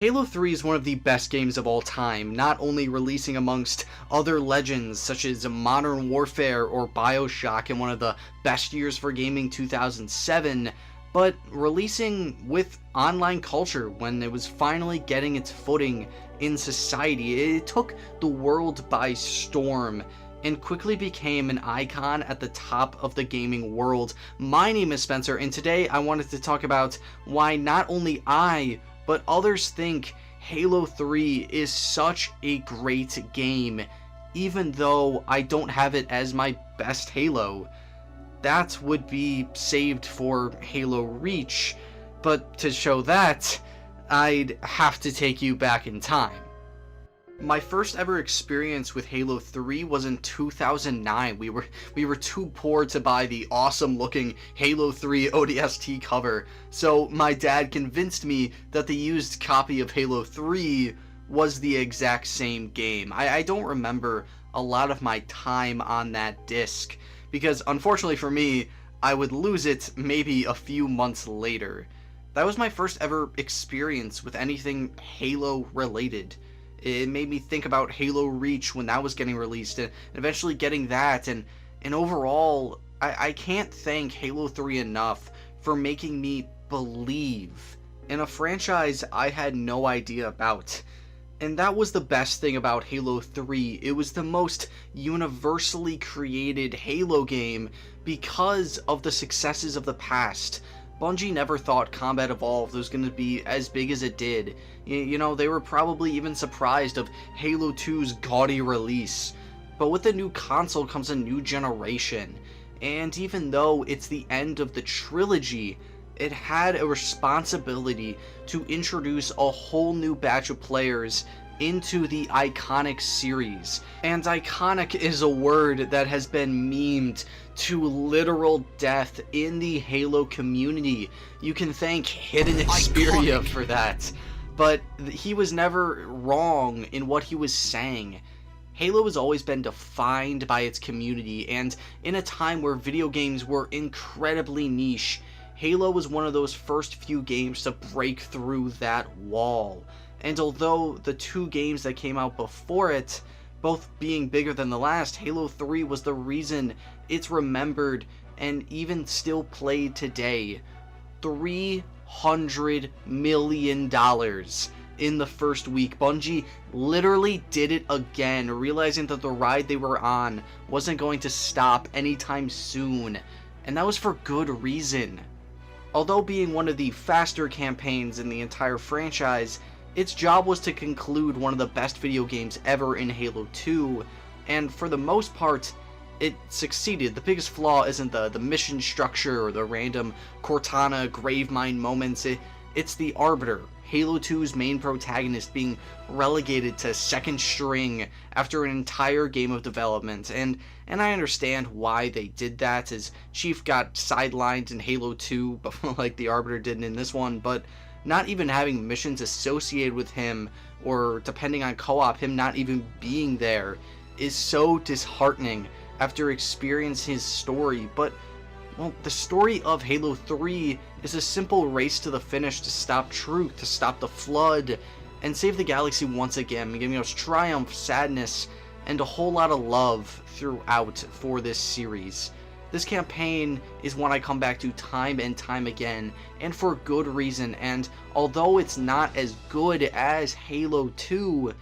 Halo 3 is one of the best games of all time, not only releasing amongst other legends such as Modern Warfare or BioShock in one of the best years for gaming 2007, but releasing with online culture when it was finally getting its footing in society. It took the world by storm and quickly became an icon at the top of the gaming world. My name is Spencer, and today I wanted to talk about why not only I, but others think Halo 3 is such a great game, even though I don't have it as my best Halo. That would be saved for Halo Reach, but to show that, I'd have to take you back in time. My first ever experience with Halo 3 was in 2009. We were too poor to buy the awesome looking Halo 3 ODST cover, so my dad convinced me that the used copy of Halo 3 was the exact same game. I don't remember a lot of my time on that disc, because unfortunately for me, I would lose it maybe a few months later. That was my first ever experience with anything Halo related. It made me think about Halo Reach when that was getting released, and eventually getting that, and overall, I can't thank Halo 3 enough for making me believe in a franchise I had no idea about. And that was the best thing about Halo 3. It was the most universally created Halo game because of the successes of the past. Bungie never thought Combat Evolved was going to be as big as it did. You know, they were probably even surprised of Halo 2's gaudy release. But with the new console comes a new generation. And even though it's the end of the trilogy, it had a responsibility to introduce a whole new batch of players into the iconic series. And iconic is a word that has been memed to literal death in the Halo community. You can thank Hidden Xperia for that. But he was never wrong in what he was saying. Halo has always been defined by its community, and in a time where video games were incredibly niche, Halo was one of those first few games to break through that wall. And although the two games that came out before it, both being bigger than the last, Halo 3 was the reason it's remembered and even still played today. $300 million in the first week. Bungie literally did it again, realizing that the ride they were on wasn't going to stop anytime soon. And that was for good reason. Although being one of the faster campaigns in the entire franchise, its job was to conclude one of the best video games ever in Halo 2, and for the most part, it succeeded. The biggest flaw isn't the mission structure or the random Cortana Gravemind moments, it's the Arbiter, Halo 2's main protagonist, being relegated to second string after an entire game of development, and I understand why they did that, as Chief got sidelined in Halo 2, like the Arbiter did in this one, but not even having missions associated with him, or depending on co-op, him not even being there, is so disheartening after experiencing his story. But, well, the story of Halo 3 is a simple race to the finish to stop truth, to stop the Flood, and save the galaxy once again, giving us triumph, sadness, and a whole lot of love throughout for this series. This campaign is one I come back to time and time again, and for good reason, and although it's not as good as Halo 2,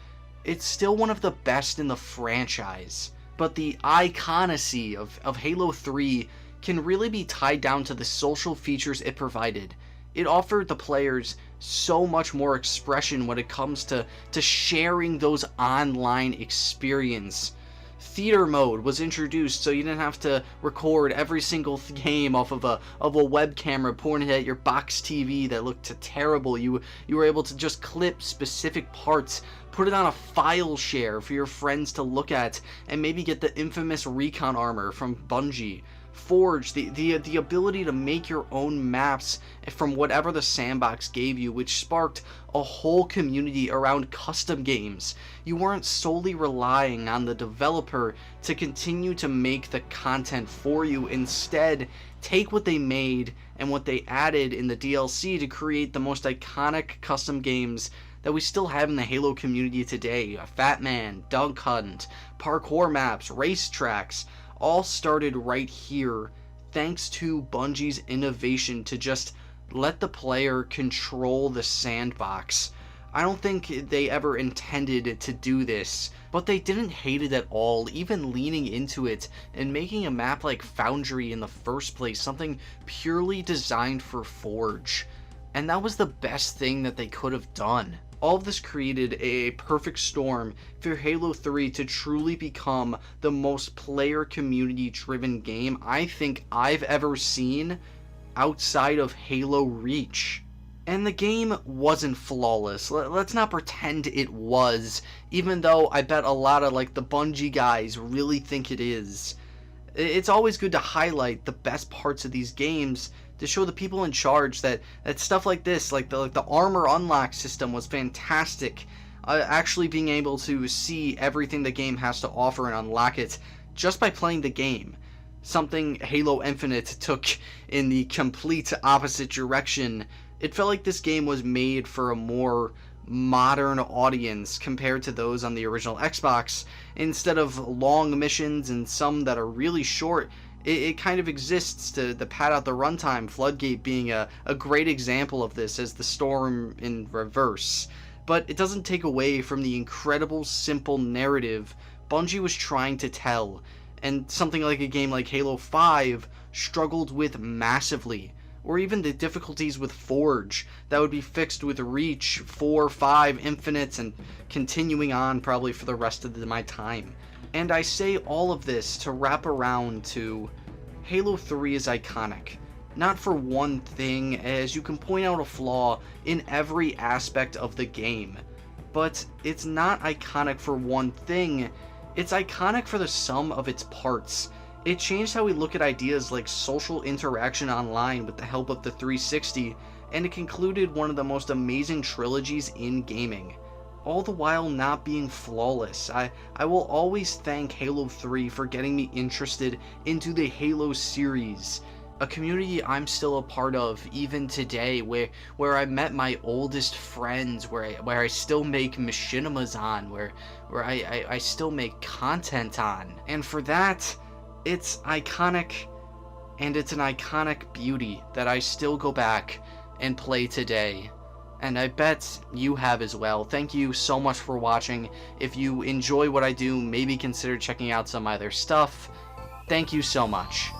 it's still one of the best in the franchise. But the iconacy of Halo 3 can really be tied down to the social features it provided. It offered the players so much more expression when it comes to sharing those online experiences. Theater mode was introduced, so you didn't have to record every single game off of a web camera pointed at your box TV that looked terrible. You were able to just clip specific parts, put it on a file share for your friends to look at, and maybe get the infamous recon armor from Bungie. Forge, the ability to make your own maps from whatever the sandbox gave you, which sparked a whole community around custom games. You weren't solely relying on the developer to continue to make the content for you. Instead, take what they made and what they added in the DLC to create the most iconic custom games that we still have in the Halo community today. Fat Man, Dunk Hunt, parkour maps, racetracks, all started right here thanks to Bungie's innovation to just let the player control the sandbox. I don't think they ever intended to do this, but they didn't hate it at all, even leaning into it and making a map like Foundry in the first place, something purely designed for Forge. And that was the best thing that they could have done. All of this created a perfect storm for Halo 3 to truly become the most player community driven game I think I've ever seen outside of Halo Reach. And the game wasn't flawless. Let's not pretend it was, even though I bet a lot of the Bungie guys really think it is. It's always good to highlight the best parts of these games to show the people in charge that stuff like this, like the armor unlock system was fantastic. Actually being able to see everything the game has to offer and unlock it just by playing the game. Something Halo Infinite took in the complete opposite direction. It felt like this game was made for a more modern audience compared to those on the original Xbox. Instead of long missions and some that are really short, it kind of exists to pad out the runtime, Floodgate being a great example of this as the storm in reverse. But it doesn't take away from the incredible simple narrative Bungie was trying to tell, and something like a game like Halo 5 struggled with massively. Or even the difficulties with Forge that would be fixed with Reach, 4, 5, Infinite, and continuing on probably for the rest of my time. And I say all of this to wrap around to Halo 3 is iconic. Not for one thing, as you can point out a flaw in every aspect of the game. But it's not iconic for one thing, it's iconic for the sum of its parts. It changed how we look at ideas like social interaction online with the help of the 360, and it concluded one of the most amazing trilogies in gaming. All the while not being flawless. I will always thank Halo 3 for getting me interested into the Halo series. A community I'm still a part of even today, where I met my oldest friends, where I still make machinimas on, where I still make content on. And for that, it's iconic, and it's an iconic beauty that I still go back and play today. And I bet you have as well. Thank you so much for watching. If you enjoy what I do, maybe consider checking out some other stuff. Thank you so much.